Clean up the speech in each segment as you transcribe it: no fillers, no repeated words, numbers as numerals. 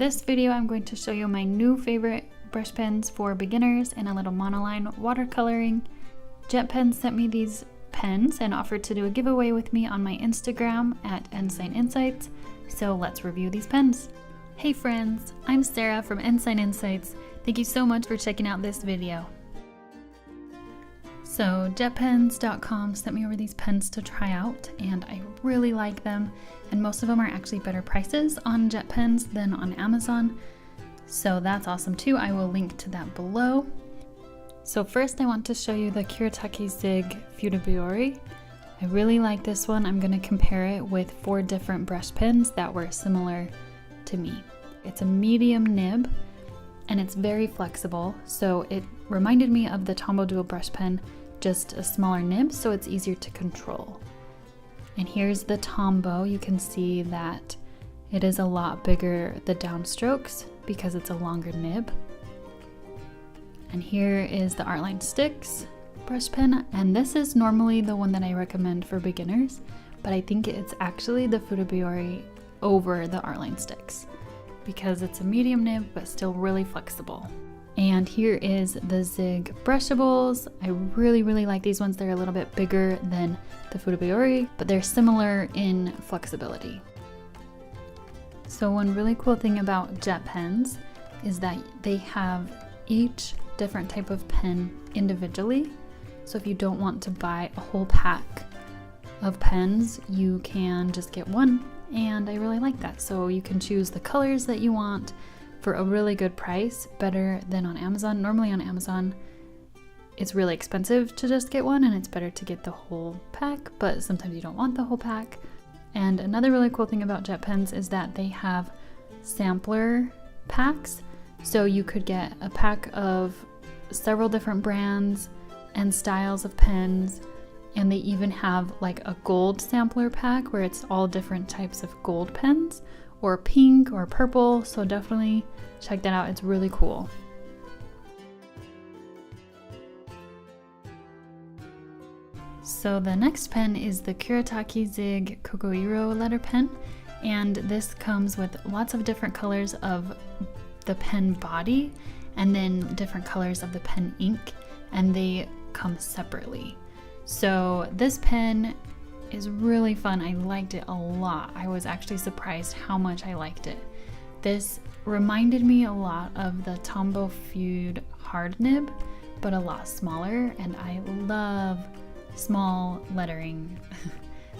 this video, I'm going to show you my new favorite brush pens for beginners and a little monoline watercoloring. Jetpens sent me these pens and offered to do a giveaway with me on my Instagram at Ensign Insights, so let's review these pens. Hey friends, I'm Sarah from Ensign Insights. Thank you so much for checking out this video. So Jetpens.com sent me over these pens to try out, and I really like them, and most of them are actually better prices on Jetpens than on Amazon, so that's awesome too. I will link to that below. So first I want to show you the Kuretake Zig Fudebiori. I really like this one. I'm going to compare it with 4 different brush pens that were similar to me. It's a medium nib and it's very flexible, so it reminded me of the Tombow Dual brush pen, just a smaller nib, so it's easier to control. And here's the Tombow. You can see that it is a lot bigger, the downstrokes, because it's a longer nib. And here is the Artline Sticks brush pen, and this is normally the one that I recommend for beginners, but I think it's actually the Fudebiori over the Artline Sticks because it's a medium nib but still really flexible. And here is the Zig brushables. I really like these ones. They're a little bit bigger than the Fudebiori, but they're similar in flexibility. So one really cool thing about Jetpens is that they have each different type of pen individually. So if you don't want to buy a whole pack of pens, you can just get one, and I really like that. So you can choose the colors that you want for a really good price, better than on Amazon. Normally on Amazon, it's really expensive to just get one, and it's better to get the whole pack, but sometimes you don't want the whole pack. And another really cool thing about Jetpens is that they have sampler packs. So you could get a pack of several different brands and styles of pens, and they even have like a gold sampler pack where it's all different types of gold pens, or pink or purple, so definitely check that out. It's really cool. So the next pen is the Kuretake Zig Kokoiro letter pen, and this comes with lots of different colors of the pen body and then different colors of the pen ink, and they come separately. So this pen is really fun. I liked it a lot. I was actually surprised how much I liked it. This reminded me a lot of the Tombow Feud hard nib, but a lot smaller, and I love small lettering.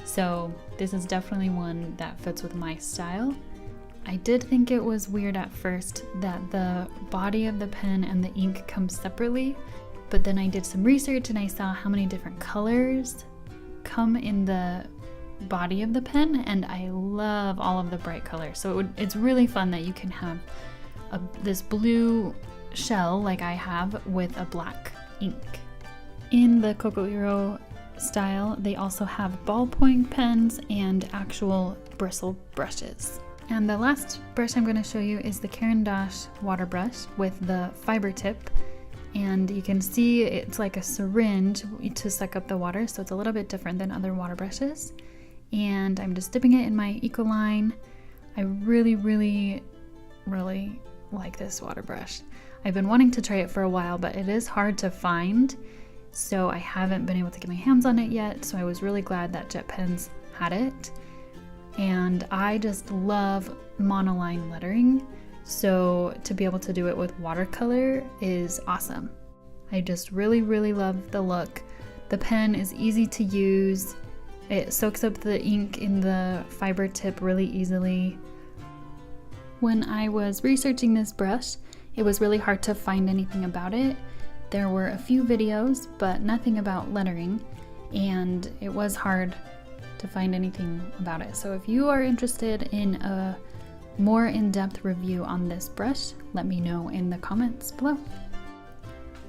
So this is definitely one that fits with my style. I did think it was weird at first that the body of the pen and the ink come separately, but then I did some research and I saw how many different colors come in the body of the pen, and I love all of the bright colors. So it's really fun that you can have this blue shell like I have with a black ink. In the Kokoiro style, they also have ballpoint pens and actual bristle brushes. And the last brush I'm going to show you is the Caran d'Ache water brush with the fiber tip. And you can see it's like a syringe to suck up the water, so it's a little bit different than other water brushes. And I'm just dipping it in my Ecoline. I really like this water brush. I've been wanting to try it for a while, but it is hard to find, so I haven't been able to get my hands on it yet, so I was really glad that Jetpens had it. And I just love monoline lettering, so to be able to do it with watercolor is awesome. I just really love the look. The pen is easy to use. It soaks up the ink in the fiber tip really easily. When I was researching this brush, it was really hard to find anything about it. There were a few videos, but nothing about lettering, and it was hard to find anything about it. So if you are interested in a more in-depth review on this brush, let me know in the comments below.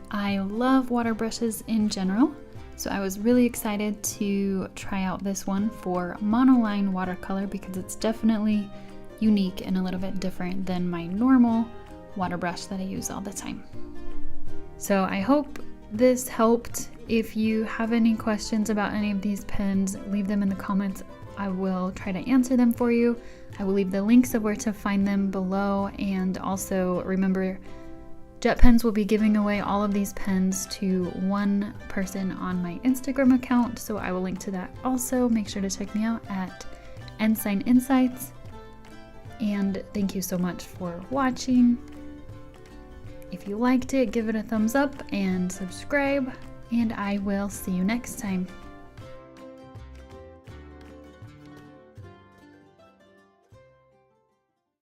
I love water brushes in general, so I was really excited to try out this one for monoline watercolor because it's definitely unique and a little bit different than my normal water brush that I use all the time. So I hope this helped. If you have any questions about any of these pens, leave them in the comments I will try to answer them for you. I will leave the links of where to find them below, and also remember, Jetpens will be giving away all of these pens to one person on my Instagram account, so I will link to that also. Make sure to check me out at Ensign Insights. And thank you so much for watching. If you liked it, give it a thumbs up and subscribe, and I will see you next time.